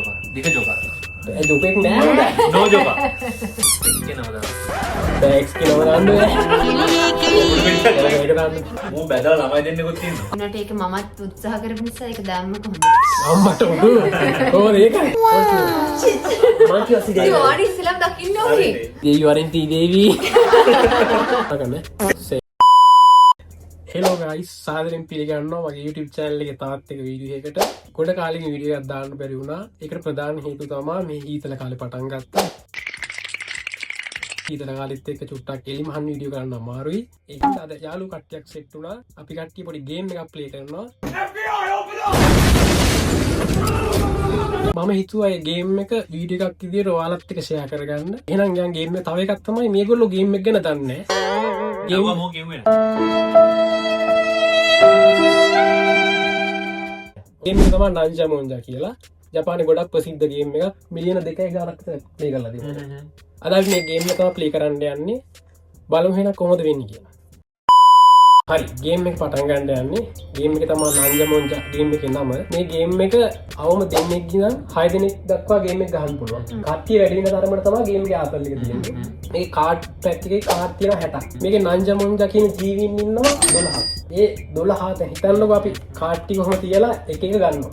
Joker. Dika Joker. ජොකෙක් නෑ No Joker. Dika nama බෑක්ස් කියනවා දාන්න ඒක දාන්න මූ බැදලා ළමයි දෙන්නෙකුත් ඉන්නවා. උනට ඒක මමත් උත්සාහ කරපු නිසා ඒක දාන්න කොහොමද? අම්මට උඩු කොහොමද ඒකයි මං කිව්වා සිදේ ඒ ඕනි ඉස්සලම් දකින්න ඕනේ. දේවි වරෙන්ටි දේවි හෙලෝ ගයිස් සාදරයෙන් පිළිගන්නවා මගේ YouTube channel එකේ තාත් එක වීඩියෝ එකකට ගොඩ කාලෙකින් වීඩියෝ එකක් දාන්න බැරි වුණා. ඒකට ප්‍රධාන හේතුව තමයි මේ හීතල කාලේ පටන් ගත්තා. හීතල කාලෙත් එක්ක චුට්ටක් එලිමහන් වීඩියෝ කරන්න අමාරුයි. ඒක නිසා අද යාළුවෝ කට්ටියක් සෙට් වුණා. අපි කට්ටිය පොඩි ගේම් එකක් ප්ලේ කරනවා. මම හිතුවා මේ ගේම් එක වීඩියෝ එකක් විදියට ඔයාලත් එක්ක ෂෙයා කරගන්න. එහෙනම් යන් ගේම් එක තව එකක් තමයි මේගොල්ලෝ ගේම් එක ගැන දන්නේ නැහැ. ගේම් මෝ කියුවේ. ගේම් එක තමයි නංජා මොන්ජා කියලා. ජපානයේ ගොඩක් ප්‍රසිද්ධ ගේම් එකක්. මිලියන 2ක ගානක් ප්ලේ කරලා තියෙනවා. අද අපි මේ ගේම් එක තමයි ප්ලේ කරන්න යන්නේ. බලමු එහෙනම් කොහොමද වෙන්නේ කියලා. හරි ගේම් එක පටන් ගන්න යන්නේ. ගේම් එක තමයි නංජා මොන්ජා ගේම් එකේ නම. මේ ගේම් එක අවම දෙන්නෙක් ඉඳන් 6 දෙනෙක් දක්වා ගේම් එක ගහන්න පුළුවන්. කට්ටිය වැඩි වෙන තරමට තමයි ගේම් එකේ ආතල් එක තියෙන්නේ. මේ කාඩ් පැක් එකේ කාඩ් තියෙනවා 60ක්. මේකේ නංජා මොන්ජා කියන ජීවීන් ඉන්නවා 12ක්. ඒ 12ට හිතන්නකො අපි කාඩ් ටික කොහොම තියලා එක එක ගන්නවා.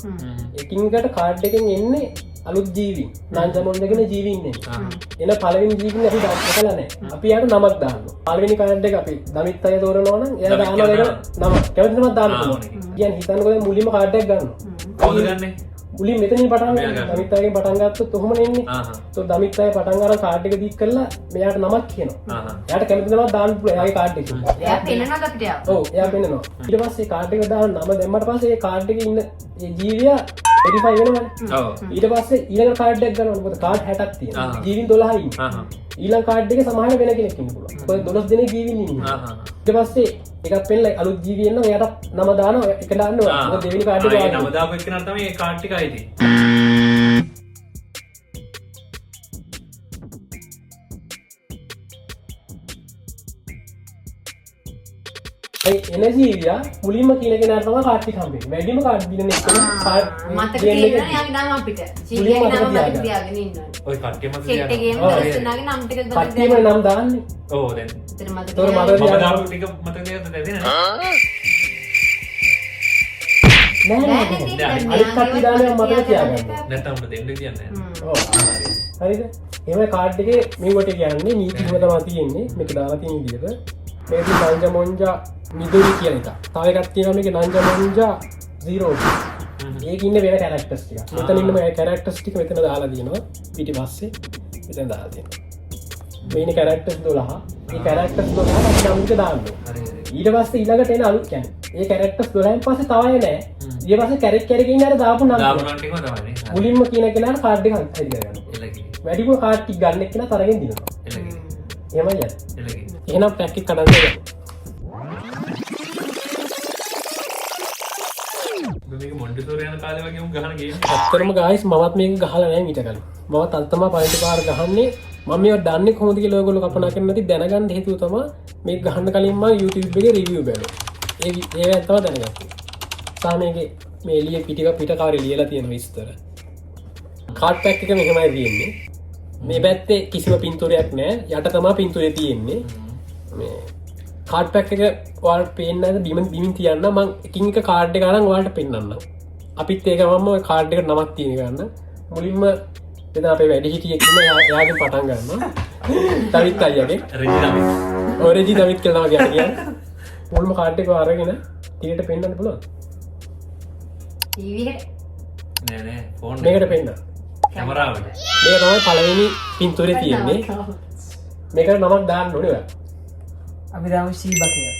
එකින් එකට කාඩ් එකෙන් එන්නේ අලුත් ජීවීන්. නංජා මොන්ජා කියන ජීවීන් එන්නේ. එන පළවෙනි ජීවීන් අපි දැකලා නැහැ. අපි යාට නමක් දානවා. පළවෙනි කාඩ් එක අපි දමිත් අය තෝරනවා නම් එයා දානවා වෙන නම. කැමති නමක් දාන්න පුළුවන්. කියන්නේ හිතන්නකො දැන් මුලින්ම කාඩ් එකක් ගන්නවා. කොහොමද ගන්නෙ? මුලින් මෙතනින් පටන් ගන්න. දමිත් අයගෙන් පටන් ගත්තොත් කොහොමද එන්නේ? તો දමිත් අය පටන් අරන් කාඩ් එක දීක් කරලා මෙයාට නමක් කියනවා. එයාට කැමති නමක් දාන්න පුළුවන්. එයාගේ කාඩ් එකේ. එයා පෙන්නනද අපිට යා? ඔව් එයා පෙන්නනවා. ඊට පස්සේ කාඩ් එක දාන නම දැම්මට පස්සේ ඒ කාඩ් එකේ ඉන්න ඒ ජීවියා වෙරිෆයි වෙනවනේ. ඔව්. ඊට පස්සේ ඊළඟ කාඩ් එකක් ගන්නවා. මොකද කාඩ් 60ක් තියෙනවා. ජීවින් 12යි ඉන්නේ. ඊළඟ කාඩ් එකේ සමහර වෙන කෙනෙක් ඉන්න පුළුවන්. මොකද 12 දෙනෙක් ජීවින් ඉන්නේ. ඊට පස්සේ එකක් පෙන්නලා අලුත් ජීවි එනවා. එයාට නම දානවා. එක දාන්න ඕන. මොකද දෙවෙනි කාඩ් එක ඒ නම දාපු එක්කනට තමයි ඒ කාඩ් ටික ආයිදී. එන ජීවියා මුලින්ම කියන කෙනාට තමයි කාඩ් ටික හම්බෙන්නේ. වැඩිම කාඩ් දිනන එක කාඩ් මතක තියෙනවා යාගේ නම අපිට. ජීවියාගේ නම මතක තියාගෙන ඉන්නවා. ඔය කට්ටිය මත සෙට් එකේම දර්ශනාගේ නම් ටික ගන්න. කට්ටියම නම් දාන්නේ. ඔව් දැන්. ඒතර මතක තොර මම මම දාපු ටික මතක තියාගන්න දෙන්නේ නැහැ. නෑ අනිත් කට්ටිය දාන්නේ මතක තියාගන්න. නැත්නම් උඹ දෙන්න කියන්නේ නැහැ. ඔව්. හරිද? එහෙම කාඩ් එකේ මේවට කියන්නේ නීතිම තමයි තියෙන්නේ. මේක දාලා තියෙන විදිහට. මේක නංජා මොන්ජා මිදුරි කියන එක. තව එකක් තියෙනවා මේකේ නංජා මොන්ජා 0. මේක ඉන්නේ වෙන කැරක්ටර්ස් ටික. මෙතන ඉන්න මේ කැරක්ටර්ස් ටික මෙතන දාලා තියෙනවා. පිටිපස්සේ මෙතන දාලා තියෙනවා. මේනේ කැරක්ටර්ස් 12. මේ කැරක්ටර්ස් 12 අපි නම් එක දාන්න ඕනේ. හරි හරි. ඊට පස්සේ ඊළඟට එන අලුත් කියන්නේ. මේ කැරක්ටර්ස් 12න් පස්සේ තව එන්නේ නැහැ. ඊට පස්සේ කැරක් ඉන්න අර දාපු නම්. දාපු නම් ටිකම තමයි නේ. මුලින්ම කියන කෙනාට කාඩ් එක හරි කරගන්න. එලකි. වැඩිපුර කාඩ් ටික ගන්න එක්කන තරගෙන් දිනනවා. එලකි. එහෙමයි යන්නේ. එලකි. එහෙනම් පැක් එක කඩන්න ගන්න. මේක මොන්ටිසෝරි යන කාලේ වගේ උන් ගහන ගේම් එක. ඇත්තටම ගායිස් මමත් මේක ගහලා නැහැ මීට කලින්. මමත් අද තමයි පළවෙනි පාර ගහන්නේ. මම මේක දන්නේ කොහොමද කියලා ඔයගොල්ලෝ කල්පනා කරන්නේ නැති දැනගන්න හේතුව තමයි මේක ගහන්න කලින් මම YouTube එකේ රිවිව් බැලුවා. ඒක තමයි දැනගත්තේ. සාමයේ මේ එළිය පිටකාරේ ලියලා තියෙන විස්තර. කාඩ් පැක් එක මෙහෙමයි තියෙන්නේ. මේ පැත්තේ කිසිම පින්තූරයක් නැහැ. යට තමයි පින්තූරය තියෙන්නේ. මේ කාඩ් පැක් එක ඔයාලට පේන්නේ නැද්ද බිමින් තියන්න මම එකින් එක කාඩ් එක අරන් ඔයාලට පෙන්නන්නම්. අපිත් ඒක මම ඔය කාඩ් එකට නමක් තියෙන ගන්න. මුලින්ම එතන අපේ වැඩි හිටියෙක් ඉන්න එයාගෙන් පටන් ගන්නවා. දවිත් අයියාගේ රෙජි දමිත්. ඔය රෙජි දවිත් කියලා තමයි කියන්නේ. මුල්ම කාඩ් එක අරගෙන ටිකට පෙන්නන්න පුළුවන්. ටීවී එකට නෑ නෑ ෆෝන් මේකට පෙන්න. කැමරාවට. මේක තමයි පළවෙනි පින්තූරේ තියෙන්නේ. මේකට නමක් දාන්න ඕනේ ඔයා. අපි දාමු ශීබා කියලා.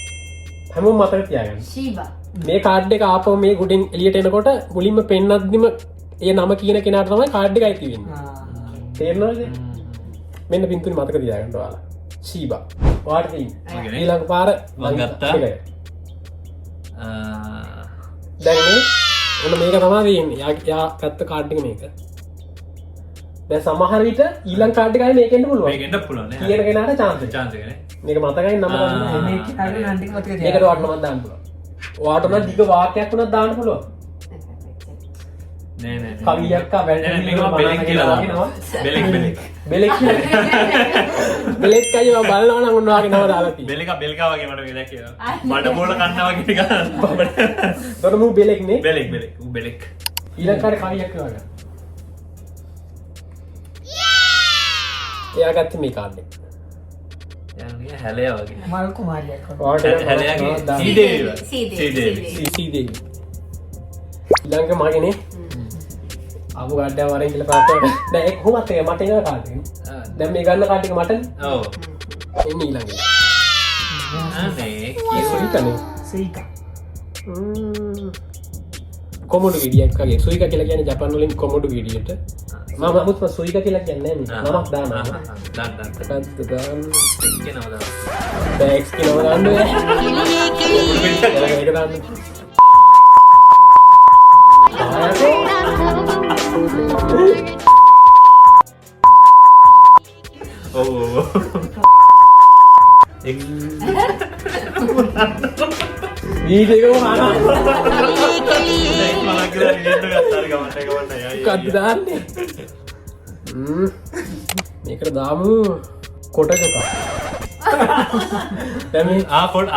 හැමෝම මතක තියාගන්න. ශීබා. මේ කාඩ් එක ආපහු මේ ගුඩෙන් එළියට එනකොට මුලින්ම පෙන්නද්දිම ඒ නම කියන කෙනාට තමයි කාඩ් එක අයිති වෙන්නේ. තේරෙනවද? මෙන්න පින්තූරේ මතක තියාගන්න ඔයාලා. ශීබා. ඔයාට තියෙන්නේ. ඊළඟ පාර මම ගත්තා. දැන් මේ ඔන්න මේක තමයි තියෙන්නේ. යා ගත්ත කාඩ් එක මේක. දැන් සමහර විට ඊළඟ කාඩ් එක ආයේ මේකෙන්න පුළුවන්. මේකෙන්න පුළුවන් නේ. කියන කෙනාට chance එක. chance එක නේ. මේක මතකයි නම ගන්න. මේක අර නම් ටික මතක මේකට වට නමක් දාන්න පුළුවන්. ඔයාට නම් දිග වාක්‍යයක් උනත් දාන්න පුළුවන්. නෑ නෑ කවියක් බෙලෙක් කියලා බෙලෙක් බෙලෙක් බෙලෙක් අයිය මම බලනවා නම් උන්වගේ නම දාලා තියෙනවා බෙල්කා වගේ මට වෙලා කියලා මඩ බෝල කන්නා වගේ ටික දොර මූ බෙලෙක් නේ බෙලෙක් ඌ බෙලෙක් ඊළඟ කාට කවියක් කියවන්න එයා ගත්තේ මේ කාඩ් එක යන්නේ හැලයා වගේ මල් කුමාරියක් වගේ. ඔයාට හැලයාගේ සීදේවි සීදේවි ඊළඟ මගේනේ අමු ගඩ්ඩා වරෙන් කියලා පාත්තා දැන් ඒක කොහොමද ඒක මට එන කාඩ් එක දැන් මේ ගන්න කාඩ් එක මට ඔව් එන්නේ ඊළඟ අනේ සුයිකනේ සීකා. කොමඩු ගෙඩියක් වගේ සුයිකා කියලා කියන්නේ ජපාන් වලින් කොමඩු ගෙඩියට මම නමුත් සුයිකා කියලා කියන්නේ නැහැ නමක් දානවා දාන්න දාන්න කියනවා දාන්න බෑග්ස් කියලා දාන්න ඒක දාන්න ඔව් වීඩියෝ මානා කද්ද දාන්නේ මේකට දාමු කොට ජොකා දැන් පොඩ්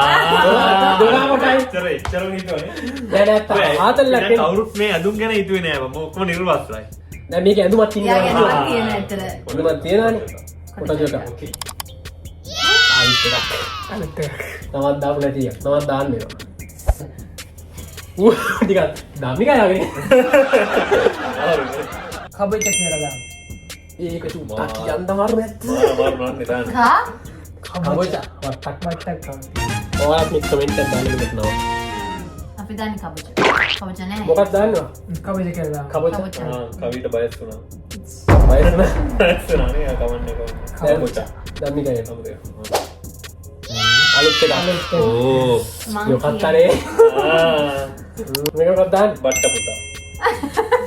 දොලා කොටයි එච්චර හිතුවනේ දැන් නැත්නම් ආතල්ලක් එන්නේ කවුරුත් මේ ඇඳුම් ගැන හිතුවේ නෑ මම ඔක්කොම නිර්වස්ත්‍රයි දැන් මේක ඇඳුමක් යාගේ තියෙනවා නමක් තියෙන ඇතර ඇඳුමක් තියෙනවානේ කොට ජොකා ආයිත් එකක් අලුත් එකක්. නමක් දාපු නැතිය නමක් දාන්න වෙනවා ටිකක් ධම්මිකයාගේ කබච කියලා දාන්න. ඒක චුට්ටක් කියන්න මාරු නැත්ද කා කබොච වට්ටක් වට්ටක් කවුද? ඔයාලත් මේ කමෙන්ට් එකක් දාන්න දෙන්නවා අපි දාන්නේ කබච නෑ මොකක්ද දාන්නවා කබච කියලා දාන්න. කබොච කබොච. කවිට බයස් වුණා වයසන බයස් වුණානේ කවන්නේ කබොච ධම්මිකයා අලුත් එක ඕ යොකත්තරේ මේක මොකක්ද දාන්න බට්ට පුතා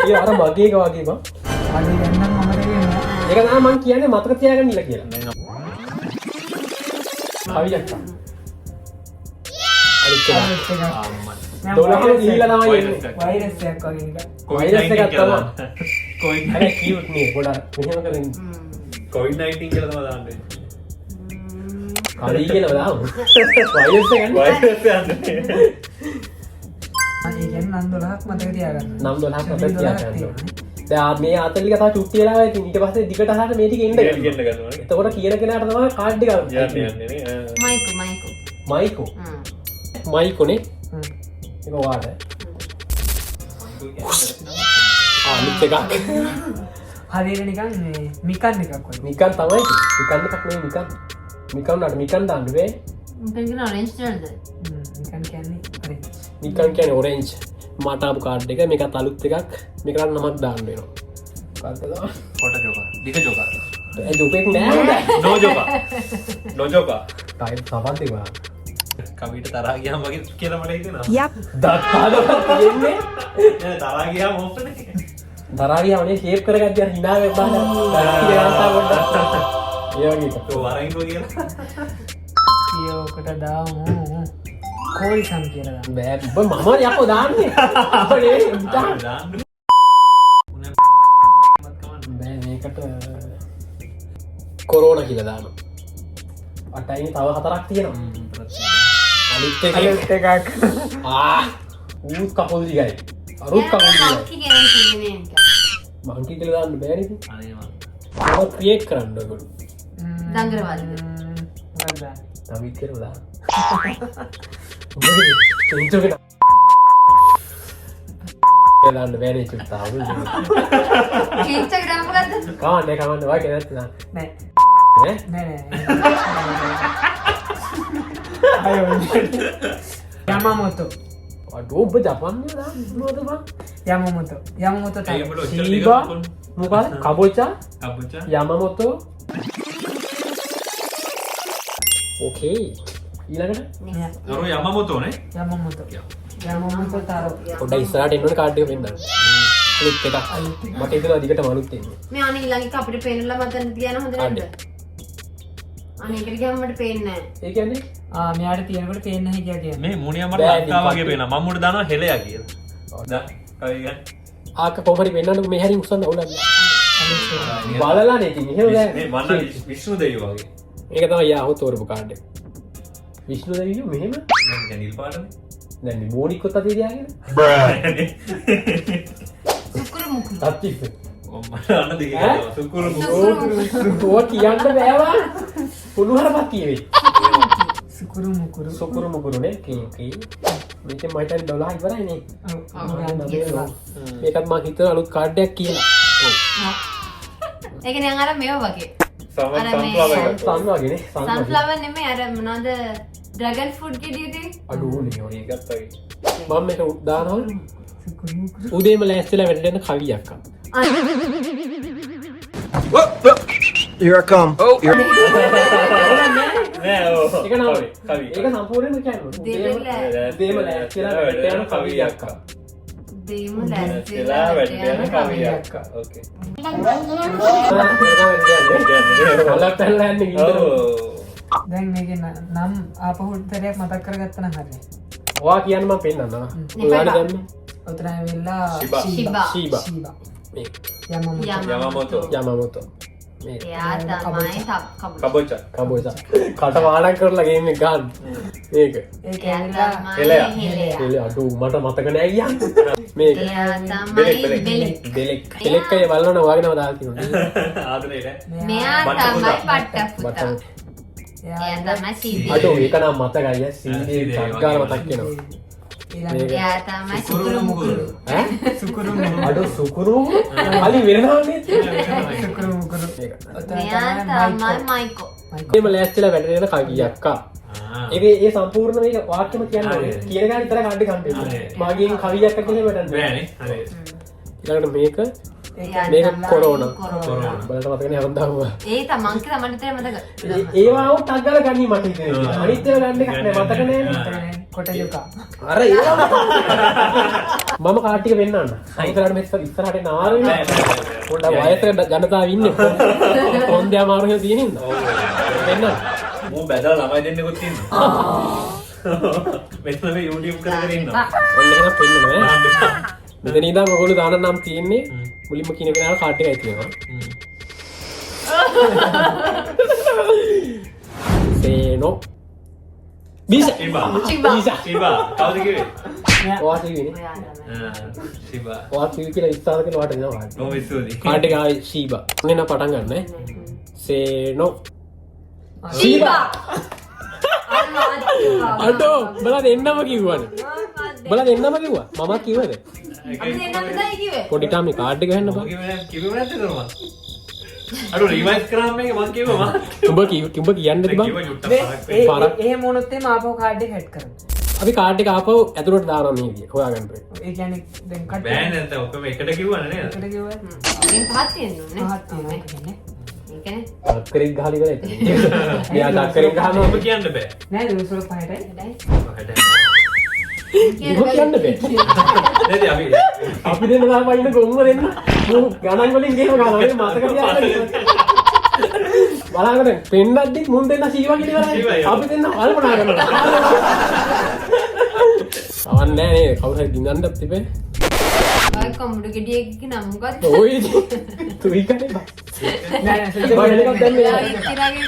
ඒ අර මගේ එක වගේ බං අනේ දැන් නම් මම දෙන්නේ. ඒක තමයි මං කියන්නේ මතක තියාගන්න ඉල කියලා කවියක් අලුත් එක අලුත් එකක්. අම්මා 12 ගිහිලා තමයි එන්නේ වෛරස් එකක් වගේ නිකන්. වෛරස් එකක් තමයි. කොවිඩ් අනේ කියුට් නේ ගොඩක් මෙහෙම කරන්නේ කොවිඩ් 19 කියලා තමයි දාන්නේ කලී කියලා දාමු වෛරස් එක ගන්න වෛරස් යන්නේ ඒ කියන්නේ නම් 12ක් මතක තියාගන්න. නම් 12ක් මතක තියාගන්න දැන් මේ අතලික තව චුට්ටි වෙලා ඉතින් ඊට පස්සේ දිගට අහන්න මේ ටික එන්න ගෙන්න ගන්නවා ගන්නවනේ එතකොට කියන කෙනාට තමයි කාඩ් එක යන්නේ නේ මයිකෝ මයිකෝනේ හ්ම්. ඒක වාට අනිත් එකක් හරියට නිකන් මේ මිකන් එකක් වගේ. නිකන් තමයි නිකන් එකක් නෙවෙයි නිකන් නට නිකන් දාන්න බෑ මොකෙන් ඔරෙන්ජ් නේද නිකන් කියන්නේ හරි. නිකන් කියන්නේ ඔරෙන්ජ් මට ආපු කාඩ් එක මේකත් අලුත් එකක් මේකට නමක් දාන්න වෙනවා කාඩ් එක දාන්න කොට ජෝකා දිග ජෝකා ඒ දුපෙක් නෑ නෝ ජෝකා නෝ ජෝකා ටයිප් සමත් ඒවා කවිට තරහා ගියාම වගේ කියලා මට හිතෙනවා දත්තාද තියෙන්නේ නෑ තරහා ගියාම ඕපනේ දරාගියා වනේ ෂේප් කරගත්තා hina වෙලා දාලා පොඩ්ඩක් ඒ වගේ එකක් වරයින්ව කියලා කියෝකට දාමු. කෝරිසම් කියලා දාන්න. බෑ උඹ මම යකෝ දාන්නේ උඹ නෙවෙයි උඹ දාන්න බෑ මේකට කොරෝනා කියලා දානවා අටයින් තව 4ක් තියෙනවා අලුත් එකක් අලුත් එකක්. ඌත් කපොල් දිගයි අරුත් කපොල් දිගයි කක්කි කියන කෙනේ මංකි කියලා දාන්න බෑ නේද අනේ මම ඒක ක්‍රියේට් කරන්න ඕගොල්ලෝ දඟරවාදීද? මොකක්ද දාන්න? නමිත් කියලා දාන්න ඉන්ටර්නෙට් දාන්න බෑ නේ චුට්ටා ඉන්ස්ටාග්‍රෑම් මොකද්ද? කවන්නේ වාගේ නැත්නම් දාන්න නෑ. ඈ නෑ. අයෝ. යමාමෝතෝ. අඩෝ ඔබ ජපාන් වල දාන්නවද බං යමාමෝතෝ. යමාමෝතෝ ඒ තමයි. බල ශීබා මොකද කබොචා කබුචා යමමොතෝ ඕකේ ඊළඟට අර යමමොතෝනේ යමාමෝතෝ. යමාමෝතෝ තාරෝ. පොඩ්ඩක් ඉස්සරහට එන්න ඕනේ කාඩ් එක පෙන්නන්න අලුත් එකක් මට හිතෙනවා දිගටම අලුත් එන්නේ මේ අනේ ඊළඟ එක අපිට පේන්නලා මතන් තියන හොඳ නැද්ද? අනේ ඒකට ගියාම මට පේන්නේ නැහැ. ඒ කියන්නේ මෙයාට තියෙනකොට පේන්නේ නැහැ කියලා කියන්නේ. මේ මුණියා මට බෑ, ලංකාව වගේ ඉතින් පේනවා මම මුඩ දානවා හෙලයා කියලා දැන් කවි ගන්න ආක කොහරි වෙන්නන්නක මේ හැරි උස්සන්න උලන්න බලලා නේ ඉතින් එහෙම මේ වන්න විෂ්ණු දෙවියෝ වගේ. ඒක තමයි යාහු තෝරපු කාඩ් එක විෂ්ණු දෙවියෝ මෙහෙම දැන් නිල් පාටනේ. දැන් මේ බෝනික්කොත් අතේ තියාගෙන සුකුරු මුකුරු. අත්තිස් අන්න දෙකේ සුකුරු තෝ කියන්න බෑවා පුදුහරපත් කියවේ සුකුරු මුකුරු සුකුරු මුකුරුනේ කී මේකෙන් මට $12 ඉවරයිනේ මේකත් මම හිතුවා අලුත් කාඩ් එකක් කියලා ඒ කියන්නේ අර මේව වගේ. සන්වාගේනේ සන්ෆ්ලවර් නෙමෙයි අර මොනවද ඩ්‍රැගන් ෆෘට් ගෙඩියදී. අඩුවනේ ඔය එකත් වගේ මම මේක දානවා සුකුරු මුකුරු උදේම ලෑස්තිලා වැඩ යන කවියක් අක්කා Here I come. Oh, you're නෑ ඕ. ඒක නම කවි. ඒක සම්පූර්ණයෙන්ම කියන්නේ උදේම ලෑස්තිලා වැඩ යන කවියක් අක්කා දෙයිම එලා වැඩ යන ලැස්තිලා කවියක්. ඕකේ. අලක් පැනලා යන්නේ ඉඳලා ඔව්. දැන් මේකේ නම් ආපහුතරයක් මතක් කරගත්තා නම් හරියි. ඔයා කියන්න මම පෙන්නන්නවා ඔයාලා දැම්මේ උතන ඇවිල්ලා ශිබා. ශීබා ශීබා මේ යමමොතෝ. යමමොතෝ මේ එයා තමයි කබුචා. කබොචා. කබෝසා කට වාඩම් කරලා ගේම් එක ගන්න මේක ඒක එයා ඇවිල්ලා තමයි එලයා. හෙලයා. එල අඩු මට මතක නෑ අයියා මේක එයා බෙලෙක්, තමයි බෙලෙක්. බෙලෙක්. දෙලෙක් අය බලන්න ඔයාගෙනම දාලා තියෙනවා ආදරේ නෑ. මෙයා බට්ට තමයි පුතා. බට්ට පුතා. බටන් එයා තමයි සීදී. අඩු ඒක නම් මතකයි සීදී සංගාර මතක් වෙනවා එයා තමයි සුකුරු මුකුරු. ඈ සුකුරු මුකුරු අඩු සුකුරු අලි වෙනවන්නේ සුකුරු මුකුරු මේක මෙයා තමයි මයිකෝ. මේම ලෑස්තිලා වැඩ යන කවියක් අක්කා ඒ සම්පූර්ණ මේක වාක්‍යම කියන්නේ හරි. කියන ගාන විතර කණ්ඩි කණ්ඩි මාගෙන් කවියක් කියලා වැඩන්නේ බෑනේ. හරි. ඊළඟට මේක එයා මේක තමයි කොරෝනා. කොරෝනා. බලන්න මතකනේ හරන්දාම ඒ තමන් කියලා මට තේරෙන්නේ මතක. ඒවා උත් අග්ගල ගන්නී මට හිතෙනවා අනිත් ඒවා ගන්න එකක් නෑ මතක නෑනේ කොටයුකා අර ඒවා මම කාඩ් ටික වෙන්නන්න අයිතරට මෙත් ඉස්සරහට නාරේ පොඩ්ඩක් වයසක ජනතාව ඉන්නේ කොන්දේ අමාරු එහෙම තියෙන ඉන්න වෙන්න මෝ බැදලා ළමයි දෙන්නෙකුත් ඉන්නවා. මෙතන මේ YouTube කරගෙන ඉන්නවා. ඔන්න එහෙනම් පෙන්නනවා මෙතන ඉඳන් ඔයගොල්ලෝ දාන නම් තියෙන්නේ මුලින්ම කියන කෙනාට කාඩ් එකයි තියෙනවා සේනෝ බීසා ශිබා. බීසා ශිබා. කවුද කිව්වේ? ඔයා කිව්වනේ ඔයා තමයි. ශිබා. ඔයා කිව්ව කියලා විස්තර කරලා වාට දෙනවා නෝ විශ්වදී. කාඩ් එක ආයි ශීබා නෙන පටන් ගන්න සේනෝ ශීබා. අඩෝ බලා දෙන්නම කිව්වනේ බලා දෙන්නම කිව්වා මම කිව්වද අපි දෙන්නම තමයි කිව්වේ. පොඩි ටාමි කාඩ් එක ගන්න බා කිව්වේ නැද්ද කරමු? අර රිවයිස් කරාම මේක මං කිව්වා මං. උඹ කියන්න දැන් තිබා කිව්වා යුට්ටක් පහක් වෙයි. පාරක්. ඒ මොනොත් එම ආපහු කාඩ් එක හැඩ් කරන්න. අපි කාඩ් එක ආපහු ඇතුළට දානවා මේ විදියට හොයාගන්න බෑ ඒ කියන්නේ දැන් කට් බෑ නැත්නම් ඔක්කොම එකට කිව්වනේ නේද? එකට කිව්වා මේක පහක් තියෙන්නේ පහක් තියෙනවා කියන්නේ. ඒකනේ. අක්කරෙක් ගහලා ඉවරයි මෙයා අක්කරෙක් ගහනවා ඔබ කියන්න බෑ. නෑ දුසල පහටයි. උඹ කියන්න බෑ නේද අපි අපි දෙන්න තාම ඉන්න ගොම්ම දෙන්න මූ ගණන් වලින් ගේම ගන්නවා මේ මතක තියාගන්න බලන්න පෙන්නද්දි මුන් දෙන්න සීවා කියලා ඉවරයි අපි දෙන්න කල්පනා කරනවා අවන්නේ නේ කවුරු හරි දිනන්නත් තිබේ ඔය කොම්බුඩු ගෙඩියක නම් මොකද්ද? ඔය තුයි කනේ බා නෑ නෑ බලන්න දැන් මේ ඉතිරාගේ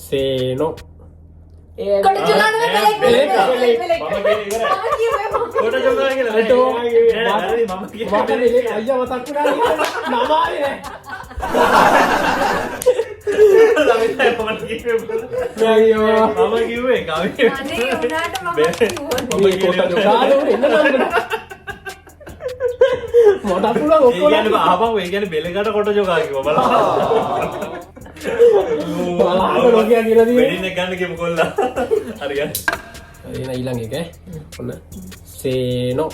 සේනෝ ඒ කොට චුලාන බෙලෙක්. බෙලෙක් මම කියන්නේ ඉවරයි. මම කිව්වේ කොට ජොගා කියලා. අඩෝ. මම කියන්නේ. මට මේ අයියා මතක් වුණා නමාරි නෑ අයියෝ මම කිව්වේ කවි. අනේ උනාට මම කිව්වා. මේ කොට දුකාලෝ එන්න නම් මට පුළුවන් ඒ ඔක්කොම කියන්නේ ආපහු ඒ කියන්නේ බෙලකට කොට ජොගා කිව්වා බලන්න. බලන්න ලෝකයා කියලා තියෙන්නේ වෙඩින් එක ගන්න කියමු කොල්ලා. හරි ගන්න. එන ඊළඟ එක ඔන්න සේනෝ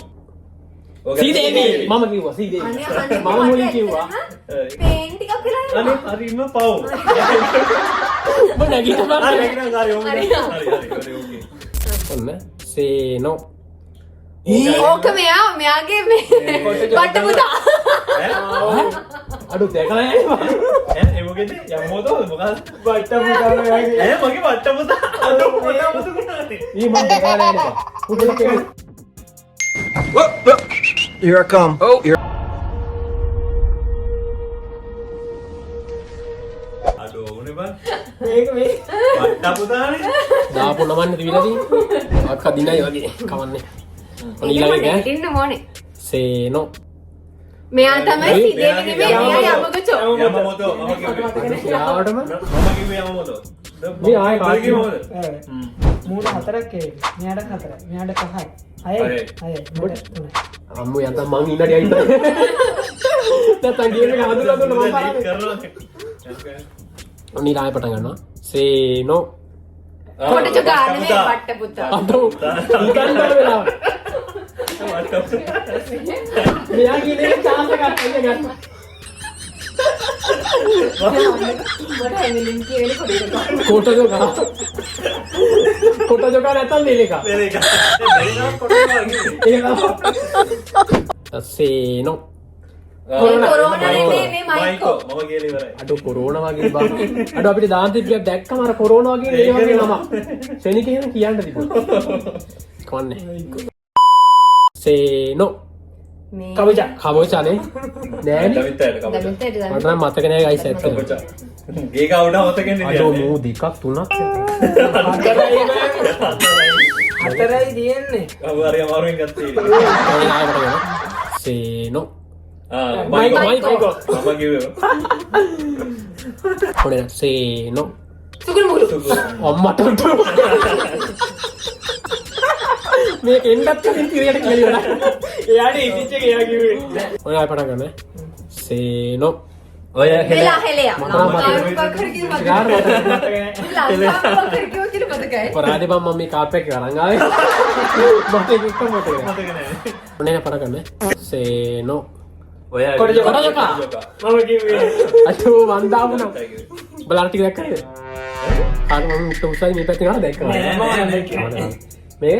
සීදේවි මම කිව්වා සීදේවි අනේ මම මුලින් කිව්වා පේන් ටිකක් කියලා අනේ හරිම පව්. ඔබ නැගිට හරි බලන්න නැගිටිනවා හරි ඕක. හරි. හරි ඕකේ. ඔන්න සේනෝ ඕක මෙයාගේ මේ බට්ට පුතා. අඩු දැකලා යනවා ඈ ඒ මොකද? යම්මෝද මොකක්ද? බට්ට පුතා වගේ ඈ මගේ වට්ට පුතා. අද මොකද පුතුකුණානේ. ඊ මම දැකලා යනවා පුදුල කෙනෙක් Here I come. Oh, here. අඩෝ ඕනේ බං. මේක මේ වට්ටා පුතානේ. දාපු නමන්න තිබිලදී අක්ක දිනයි වගේ කවන්නේ ඊළඟ එක ඉන්න මොනේ සේනෝ මෙයා තමයි සිදේවි නෙමෙයි මෙයා යමගචෝ යමමෝතෝ මම කිව්වේ. යාවටම මම කිව්වේ යමමෝතෝ. මේ ආයේ කාර්ය කිව්වද? මූණ 4ක් ඒ මෙයාට 4 මෙයාට 5යි 6යි මට 3යි අම්මෝ යන්තම් මං ඉන්නට යයිද නැත්නම් ගේම් එක හඳුනලා දුන්න මම පාරේ කරනවා. ඔන්න ඊළඟ පටන් ගන්නවා සේනෝ කොට චොකා නෙමෙයි වට්ට පුතා අතෝ ඉකන්දර වෙලා මෙයා කියන්නේ chance එකක් ගන්න මට හැමිලින් කියන්නේ කොට චොකා කොට ජොකා නැත්තම් මේක මේක. බැරිනම් කොටනවා කිව්වේ. සේනෝ කොරෝනා නෙමෙයි මේ මයිකෝ මම කියලා ඉවරයි. අඩ කොරෝනා වගේ බං අඩ අපිට දාන්තිපියක් දැක්කම අර කොරෝනා වගේ ඒ වගේ නම ශනික එහෙම කියන්න තිබුණා කවන්නේ සේනෝ මේ කවචා කවචානේ නෑනේ දමිත්තට කවුද? දමිත්තට මට නම් මතක නෑ ගයිස් ඇත්තටම කොච්චර. ගේ කවුඩ මතකෙන්නේ අඩෝ කියන්නේ. මූ දෙකක් තුනක් 4යි තියෙන්නේ කවුරු හරි අමාරුවෙන් ගත්තේ. සේනෝ මයිකෝ මයිකෝ මම කිව්වේ. හොනේ සේනෝ සුකුල් මුළු අම්මට මේක එන්නත් කලින් කිරියට කියලා ඉවරයි. එයාට ඉතිච්ච එක එයා කිව්වේ. ඔය ආයෙ පටන් ගන්න. සේනෝ ඔය හෙලා හෙලයා මම පකර කිව්ව මතකයි යාර මට පකර කිව්ව කියලා මතකයි පරාදේ බම් මම මේ කාප් එක අරන් ආවේ. මට ඒක මතක නෑ. මතක නැහැ. ඔන්නේ පටන් ගන්න. සේනෝ ඔය කොට ජොකා. මම කිව්වේ. අතෝ මන් දාමුනා. බලන්න ටික දැක්කද? ආර මම උසයි මේ පැත්තේ ගහලා දැක්කා. මේ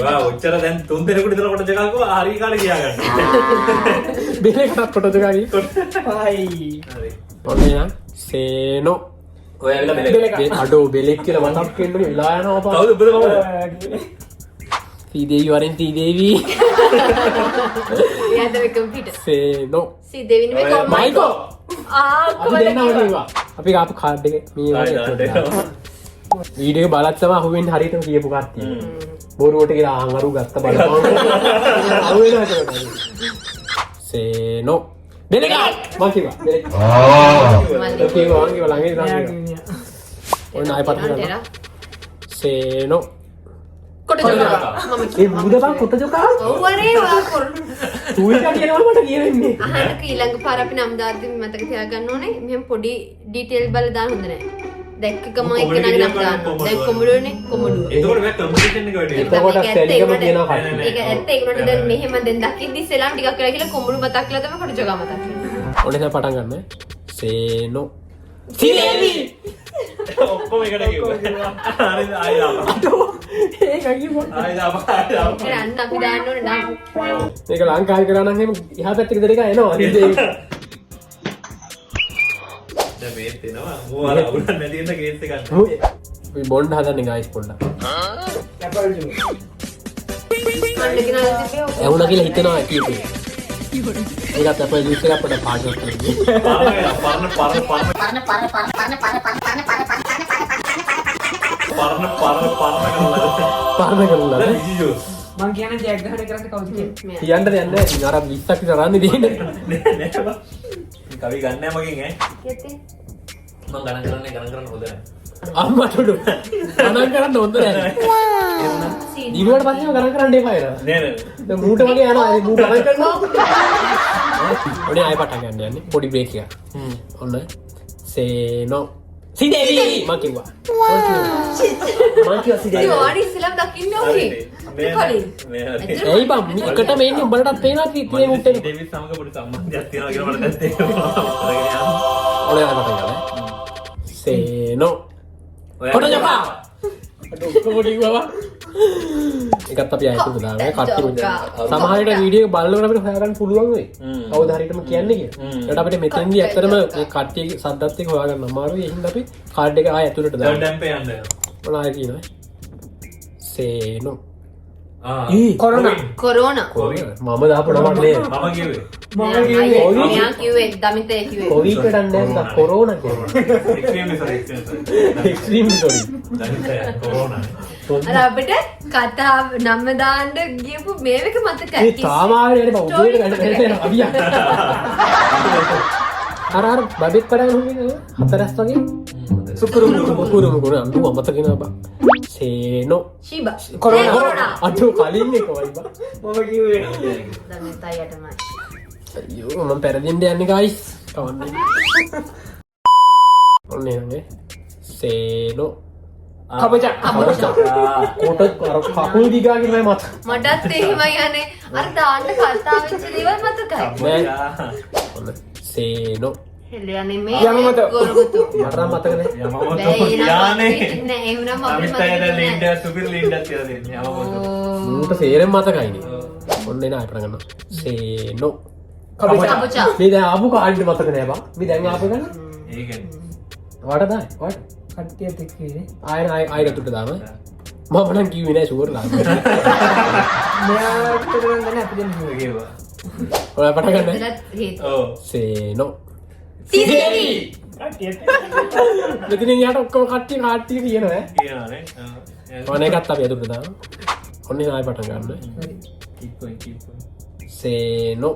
ඔයා ඔච්චර දැන් 3 දෙනෙකුට විතර කොට ජගා කිව්වා හරි කාලේ ගියා ගන්න. බෙලේකට කොට ජොකා ගිහින්. 5යි හරි. ඔන්නේ නම් සේනෝ ඔය ඇවිල්ලා බෙලේ. අඩෝ බෙලෙක් කියලා මතක් වෙන්නේ වෙලා යනවා පා. කවුද ඔබද කවුද? සීදේවි වරෙන් සීදේවි. එයාද මේ කම්පියුටර් සේනෝ සිදේවි නෙමෙයි මයිකෝ ආ අපි දෙන්නා වටේවා. අපි ආපු කාඩ් එක මේ වගේ වීඩියෝ බලත් තමයි අහුවෙන්නේ හරියටම කියපු කට්ටිය. බොරුවට කියලා අහංගරු ගත්ත බලපං. අහුවෙනවා ඒක. සේනෝ බෙලෙක් මං කිව්වා බෙලෙක්. ඔකේ වංගි ළඟේ ළඟේ. ඔය නාය පටන් ගන්න. සේනෝ කොට ජොකා මම ඒ බුද බං කොට ජොකා. ඔව් වරේ ඔයා කර තුයි කියනවා මට කියවෙන්නේ. අහන්න ඊළඟ පාර අපි නම් දාද්දි මතක තියාගන්න ඕනේ මෙහෙම පොඩි ඩීටේල් බලලා දාන්න හොඳ නැහැ. දැක්ක ගම එක නගේ නම් දාන්න. දැන් කොමුඩුනේ කොමුඩු. එතකොට මම කම්පිටිෂන් එක වැඩි. එතකොට සෙල්ගම කියනවා කට්ටිය. ඒක ඇත්ත ඒකට දැන් මෙහෙම දැන් දකිද්දි ඉස්සෙල්ලාම ටිකක් වෙලා කියලා කොමුඩු මතක් කරලා තමයි කොට ජොකා මතක් වෙන්නේ. ඔන්න දැන් පටන් ගන්න. සේනෝ සිදේවි. ඔක්කොම එකට කිව්වා. හරි ආයෙ ආවා. ඒක කිව්වොත් ආයෙ ආවා. අන්න අපි දාන්න ඕනේ නම්. මේක ලංකාවේ කරා නම් එහෙම එහා පැත්තේ ගෙදර එක එනවා. ඉතින් දැන් මේත් එනවා. මෝ අර අවුලක් නැති වෙන කේස් එක ගන්න. අපි බොන්ඩ් හදන්නේ ගයිස් පොඩ්ඩක්. ඇපල් ජූස් අන්න කෙනා තිබ්බේ ඇහුණා කියලා හිතනවා කීපේ. ඒකත් අපේ ජූස් එක අපිට පාඩම් කරන්නේ. පාරම කරලා මං කියන්නේ ජැක් ගහන කරත් කවුද කියන්නේ කියන්න දෙයක් නැහැ. අර 20ක් විතර රන්නේ දෙන්නේ. කවි ගන්නෑ මගෙන් ඈ. කෙතේ මම ගණන් කරන්න හොඳ නැහැ. අම්මට උඩු. ගණන් කරන්න හොඳ නැහැ. දිනුවට පස්සේම ගණන් කරන්න එපා ඒක. නෑ නෑ. දැන් මූට වගේ යනවා. ඒ මූ ගණන් කරනවා. ඔනේ ආයෙ පටන් ගන්න යන්නේ. පොඩි බ්‍රේක් එකක්. ඔන්න. සේනෝ සිදේවි මම කිව්වා. මම කිව්වා සිදේවි. ඉතින් ඔයාලි ඉස්සෙල්ලාම දකින්න ඕනේ. ඇයි බම් එකට මේ ඉන්නේ උඹලටත් පේනවා තියෙන මුට්ටේ. ඩේවිඩ් සමග පොඩි සම්බන්ධයක් තියෙනවා කියලා මට දැන් තේරෙනවා. ඔනේ ආයෙ පටන් ගන්න. සේනෝ කොට ජොකා. ඔක්කොම කිව්වා. ඒකත් අපි ආයෙත් දානවා කට්ටිය සමහර විට වීඩියෝ එක බලනකොට අපිට හොයාගන්න පුළුවන් වෙයි. කවුද හරියටම කියන්නේ කියලා. ඒකට අපිට මෙතෙන්දී ඇත්තටම මේ කට්ටියගේ සද්දත් එක්ක හොයාගන්න අමාරුයි. ඒ හින්දා අපි කාඩ් එක ආයෙ ඇතුළට දානවා. ඩැම්පේ යන්න. මොන ආයෙ කියනවා. සේනෝ කොරෝනා මම දාපු නමන්නේ මම කිව්වේ මෙයා කිව්වේ දමිතේ කිව්වේ කොවිඩ් එකක් කොරෝනා එක්ස්ට්‍රීම් සෝරි කොරෝනා අර අපිට කතා නම දාන්න ගියපු මේක මතකයි තාමාරයට බෞද්ධයට ගන්න අවිය අර බබෙක් පඩාගෙන හුන්නේ හතරස් වගේ සුකුරුමුකුරු අන්තු අමතගෙන බා සේනෝ ශීබා කොරෝනා අතු කලින් එක වයිබා මම කිව්වේ දමිතයටමයි අයියෝ මම පෙරදින්න යන්නේ ගයිස් කවන්නේ ඔන්නේ නේද සේනෝ කබචා කොට කකුල් දිගාගෙන මම මත මටත් එහෙමයි යන්නේ අර දාන්න කතා වෙච්ච දේවල් මතකයි ඔන්න සේනෝ හෙලියන්නේ මේ යමමත. ගොරගතු මට නම් මතක නෑ යමමත යානේ නෑ ඒ වුණාම අපිට අමිතයද මතක ලින්ඩ නෑ. සුපිරි ලින්ඩ කියලා දෙන්නේ යමමත මූට සේරෙන් මතකයිනේ ඔන්න එන ආයෙ පටන් ගන්නවා සේනෝ කබචා මේ දැන් ආපු කාඩ් මතක නෑ බා මේ දැන් ආපු ගන්න ඒකනේ වට දායි වට කට්ටියත් එක්ක ඉන්නේ ආයෙ ගතුට දාම මම නම් කිව්වේ නෑ ෂුවර් ලා මෙයාට කරන්නේ අපි දෙන්න කිව්වේ ඒකේවා ඔයා පටන් ගන්න එතනත් හේතු ඔව් සේනෝ සීසි මෙතන යාට ඔක්කොම කට්ටිය කාට්ටිය කියනවා කියනවානේ ඔන්න එකත් අපි අදුට දාම ඔන්න ආයෙ පටන් ගන්න කිප්පොයි සේනෝ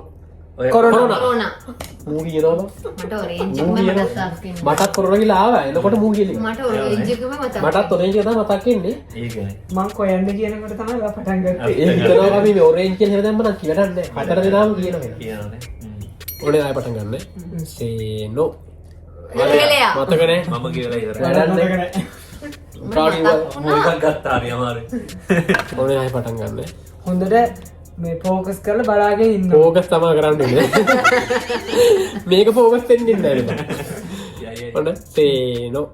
කොරෝනා මූ කියනවා මට ඔරේන්ජ් එකම මතක් තාස්කින් මටත් කොරෝනා කියලා ආවා එනකොට මූ කියලි මට ඔරේන්ජ් එකම මතක් මටත් ඔරේන්ජ් එක තමයි මතක් වෙන්නේ ඒකනේ මං කොයන්ද කියනකොට තමයි ඔයා පටන් ගත්තේ ඒ හිතනවා අපි මේ ඔරේන්ජ් කියන හැම දැම්ම නම් කියවන්න නෑ හතර දෙනාම කියනවා කියනවානේ ඔනේ ආයෙ පටන් ගන්න සේනෝ හෙලයා මතක නෑ මම කියලා ඉවරයි වැඩක් නෑ මොකක් ගත්තා හරි අමාරු ඔනේ ආයෙ පටන් ගන්න හොඳට මේ ෆෝකස් කරලා බලාගෙන ඉන්න ෆෝකස් තමයි කරන්න ඕනේ මේක ෆෝකස් වෙන්නේ නැහැ නේද ඔන්න සේනෝ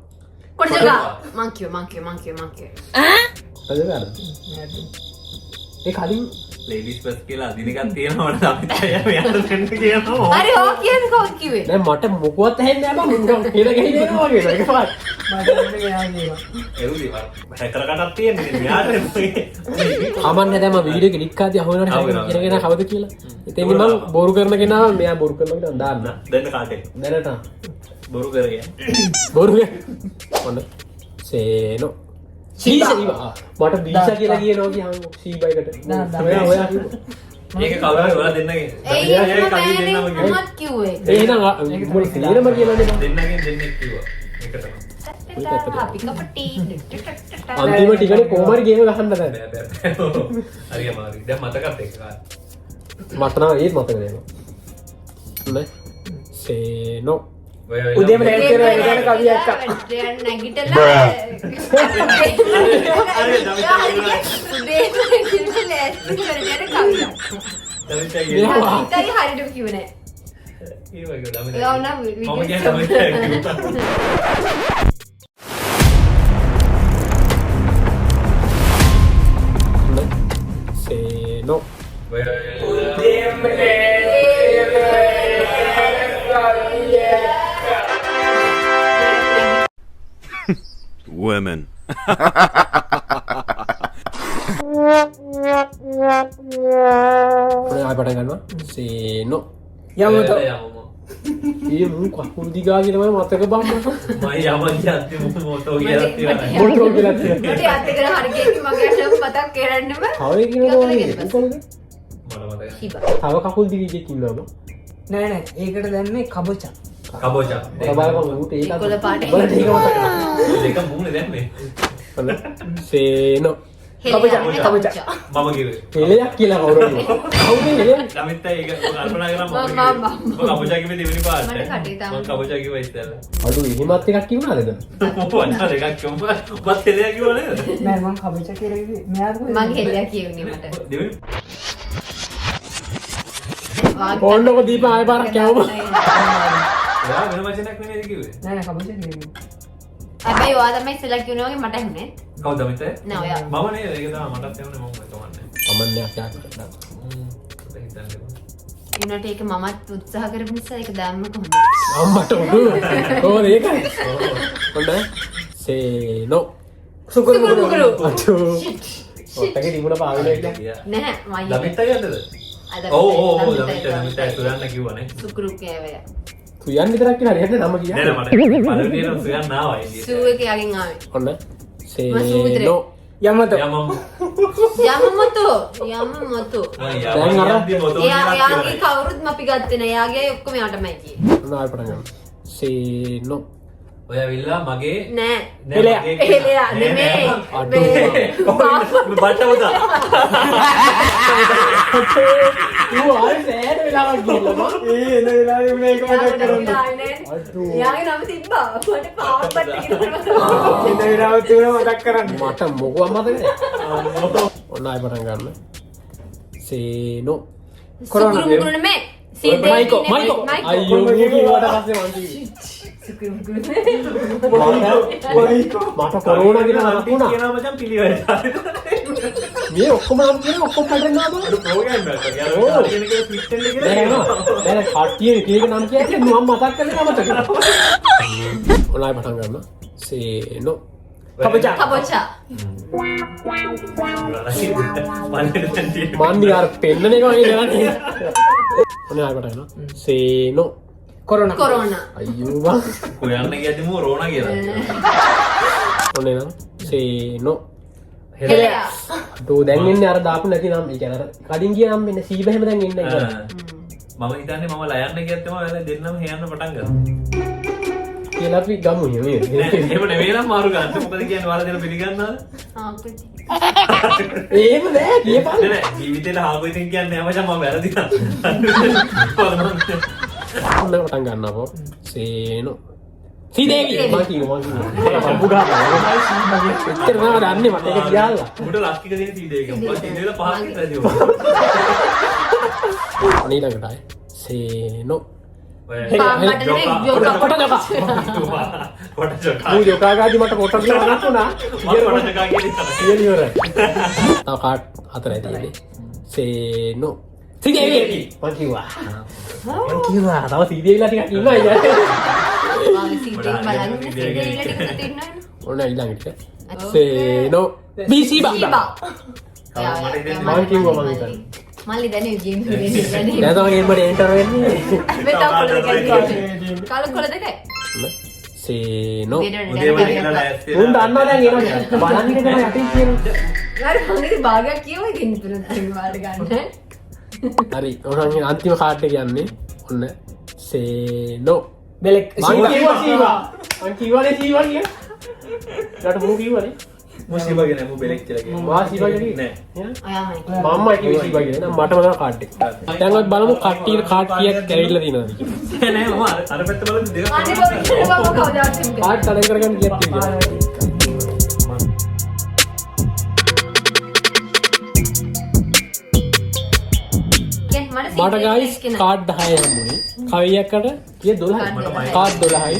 කොටජලා මංකිය අද ගන්න ඒ කලින් ලේඩිස් බස් කියලා අදින එකක් තියෙනවා මට අපිට මෙයාට දෙන්න කියනවා හරි ඕ කියන්නේ කොහොමද කිව්වේ නෑ මට මොකවත් ඇහෙන්නේ නෑ මම කියලා ගහිනවා වගේ ඒක පාත් මට ඕනේ මෙයා කියනවා එරුලි හැකර කටක් තියෙන්නේ මෙයාට අමන්න දැන් මම වීඩියෝ එක ලික් ආදී අහුවෙනවට කෙනගෙන කවද කියලා ඉතින් මම බොරු කරන කෙනා මෙයා බොරු කරන කෙනා දාන්න දෙන්න කාටේ දැනට බොරු කරගෙන බොරු ඔන්න සේනෝ සීබා මට බීෂා කියලා කියනවා කියහම සීබයිකට ඔයා ඔයා කිව්වා ඒක කවදාවත් ඔයාලා දෙන්නගේ ඒ කලින් දෙන්නම කිව්වා මමත් කිව්වේ එහෙනම් මොකද තේරෙම කියලානේ දෙන්නගෙන් දෙන්නෙක් කිව්වා ඒකට අපි කපටි අන්තිම ටිකනේ කොහමරි ගේම ගහන්න දැන් හරි අමාරුයි දැන් මතකත් එක්ක මට නම් ඒත් මතක නෑ නේ සේනෝ උදේම නැගිටලා ඒ ගැන කවියක් අක්කා දැන් නැගිටලා උදේ නැගිටලා ලෑස්ති කරගෙන කවියක් ඉතින් හරියට කිව්වේ නෑ ඒ වගේ ළමයි ඒවා නම් මම කියන්නේ සේනෝ Women. ඔය ආයෙ පටන් ගන්නවා සේනෝ යමුත ඊ මු කකුල් දිගා කියනවා මතක බම්ම මම යමන් යද්දි මොකෝ කියලා තියෙනවා මොකෝ කියලා තියෙනවා මට යාත් එකන හරි ගේකි මගේ නම් මතක් කරන්නම හරි කියනවා වගේ කොහොමද මට මතකයි ශීබා තව කකුල් දිගින් ඉන්නවම නෑ නෑ ඒකට දැම්මේ කබචා කබෝචා බලපන් ඌට ඒක ඒකොල පාටේ. බලන්න ඒක මතක දෙක මූණේ දැම්මේ නැහැ සේනෝ කබචා. මම කිව්වේ කෙලයක් කියලා කවුරුද කවුද කෙලයක් ළමිත් ඒක කල්පනා කරා මම මම කබෝචා කිව්වේ දෙවෙනි පාට මට කටේ තාම. මම කබෝචා කිව්වා ඉස්සෙල්ලා අඩු එහෙමත් එකක් කිව්වද දැන් වචන දෙකක් කිව්වා ඔබත් තෙලයා කිව්වා නේද නෑ මං කබචා කියලා කිව්වේ මෙයාට කොහෙද? මං හෙල්ලයා කියුනේ මට. දෙවෙනි ඕන්නකො දීපන් ආයෙ පාරක් කෑවම ඔයා වෙන වචනයක් නෙමෙයි කිව්වේ නෑ නෑ කබචා කිව්වේ හැබැයි ඔයා තමයි ඉස්සෙල්ලා කිව්නේ වගේ මට ඇහුනේ. කවුද මිත නෑ ඔයා. මම නේද ඒක තමයි මටත් එවනේ මම හිතන්නේ අමන්නයක් යාකරලා ඊනට ඒක මමත් උත්සාහ කරපු නිසා ඒක දාන්න කොහොමද? අම්මට උඩු කොහොමද ඒකයි හොඳයි සේනෝ සුකුරු. අචෝ ඔට්ටගේ තිබුණ පාවිල නැහැ මයි ළමිත් අය යන්නද? අද ළමිත් අය සුයන්න කිව්වනේ. සුකුරු කෑවය සුයන් විතරක් කියලා හරියට නම නෑ කියන්නේ නෑ මට පළවෙනියට සුයන්න ආවා ඉන්නේ. සූ එක යකින් ආවේ ඔන්න මසූත්‍රේ. සේනෝ යමත යමමතු දැන් අර එයාගේ කවුරුත් අපි ගත්තේ නෑ එයාගේ ඔක්කොම යටමයි කියේ ඔන්න ආයෙ පටන් ගන්න සේනෝ ඔය ඇවිල්ලා මගේ නෑ එලයා. එලයා නෙමෙයි බට්ට පුතා. ඌ ආයෙ සෑහෙන වෙලාවක් ගිහලා ඒ එන වෙලාවේ මේක මතක් කරන්න එයාගේ නම තිබ්බා මට පාවත් බට්ට එන වෙලාව තුන මතක් කරන්න මට මොකවත් මතක නෑ ඔන්න ආයෙ පටන් ගන්න සේනෝ සුකුරු මුකුරු නෙමෙයි සීදේ මයිකෝ අයියෝ මූ කිව්වට පස්සේ මං කිව්වේ සුකුරු මුකුරු නෙමෙයි මට කොරෝනා කියලා නරක වුණා කියනවා මචං පිළිවෙලට. මේ ඔක්කොම නම් කියන ඔක්කොම පැටරෙන්න ආවා අර ප්‍රෝග්‍රෑම් එකක්. යාළුවා කියන එක ක්ලික් වෙන්න කියලා. දැන් එනවා දැන් කට්ටිය එක එක නම් කියන්නේ මම මතක් කරගෙන අමතක ඔන්නයි පටන් ගන්න සේනෝ කපචා කබොචා මන්දි අර පෙන්නන එක වගේ කරන්නේ ඔන්න ආයෙ පටන් ගන්න සේනෝ කොරෝනා අයියෝ බං හොයන්න ගියදී මෝ රෝනා කියලා. ඔන්න එනවා සේනෝ හෙලයා දෝ දැන් එන්නේ අර දාපු නැති නම් ඒ කියන්නේ අර කඩින් ගිය නම් මෙන්න සීබ හැම දැන් එන්නේ නැහැ මම හිතන්නේ මම ලයන්න ගියත් තමයි ඔයාලා දෙන්නම හේයන්න පටන් ගන්නවා. කියලා අපි ගමු නේ එහෙම නෙවෙයි නම් මාරු ගන්න. මොකද කියන්නේ ඔයාලා දෙන පිළිගන්නවද? එහෙම නෑ කියපන් නෑ ජීවිතේට හාපු ඉතින් කියන්නේ නැහැ මචං මම වැරදිලා. ඔන්න පටන් ගන්නකො සේනෝ සීදේවි මම කිව්වා සම්පු ගන්නවා එච්චර නෑ දන්නේ මට ඒක කියාලා උඹට ලක්කික දෙන සීඩේ එක. මම සීඩේල පහක් විතරයි අනේ ළඟට ආයේ සේනෝ පාම්බට නෙමෙයි ජෝකා කොට ජෝකා කොට ජොකා. මූ ජෝකා ගාදි මට කොට කියලා නක් වුණා මම කොට ජොකා කියන්නේ. සියලු ඉවරයි තව කාඩ් හතරයි තියෙන්නේ සේනෝ සීදේවි මම කිව්වා තව සීදේවිලා ටිකක් ඉන්නවා වාගේ සීටෙන් බලන්න සීටේ ඉල ටික තින්නවනේ ඔන්න ඊළඟට සේනෝ බීසීබා මම කිව්වා මම හිතන්නේ මල්ලි දැනේ ගේම් දෙන්නේ දැනේ දැන් තමයි ගේම් වලට එන්ටර් වෙන්නේ මේ තව කොළ දෙකයි කාලු කොළ දෙකයි සේනෝ උදේ වල ඉඳලා ලෑස්ති උන් දන්නවා දැන් එනවා බලන්න ඉන්න තමයි යටින් තියෙන්නේ හරි මගේ භාගයක් කියවයි දෙන්න තුන දැන් වාර ගන්න හරි ඔන්න අන්තිම කාඩ් එක යන්නේ ඔන්න සේනෝ බෙලෙක් මං කිව්වා සීවා මං කිව්වනේ සීවා කියලා ඊට මූ කිව්වනේ මම සීබා කියන්නේ මම බෙලෙක් කියලා කියනවා. මා සීවා කියන්නේ නෑ. ඔයාමයි මම්මයි කිව්වේ සීවා කියලා මට මතක කාඩ් එක දැන් ඔය බලමු කට්ටිය කාඩ් කීයක් ඇවිල්ලා තියෙනවද කියලා නෑ මම අර පැත්ත බලද්දි දෙකක් අනේ බබා කවදාවත් නෙමෙයි කාඩ් කලෙක්ට් කරගන්න කීයක් තියෙනවද මට ගයිස් කාඩ් 10 හම්බුනේ කවියකට කිය 12 කාඩ් 12යි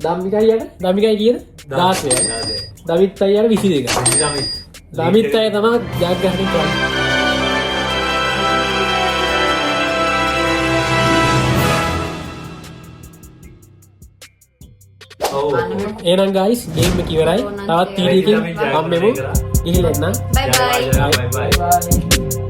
ධම්මිකයියට ධම්මිකයි කීයද 16යි දවිත් අයියට 22යි දමිත් අය තමයි ජයග්‍රහණය කරන්නේ ඔව්. එහෙනම් ගයිස් ගේම් එක ඉවරයි තවත් තීරයකින් හම්බෙමු ගිහින් එන්න බයි බයි බයි බයි. බයි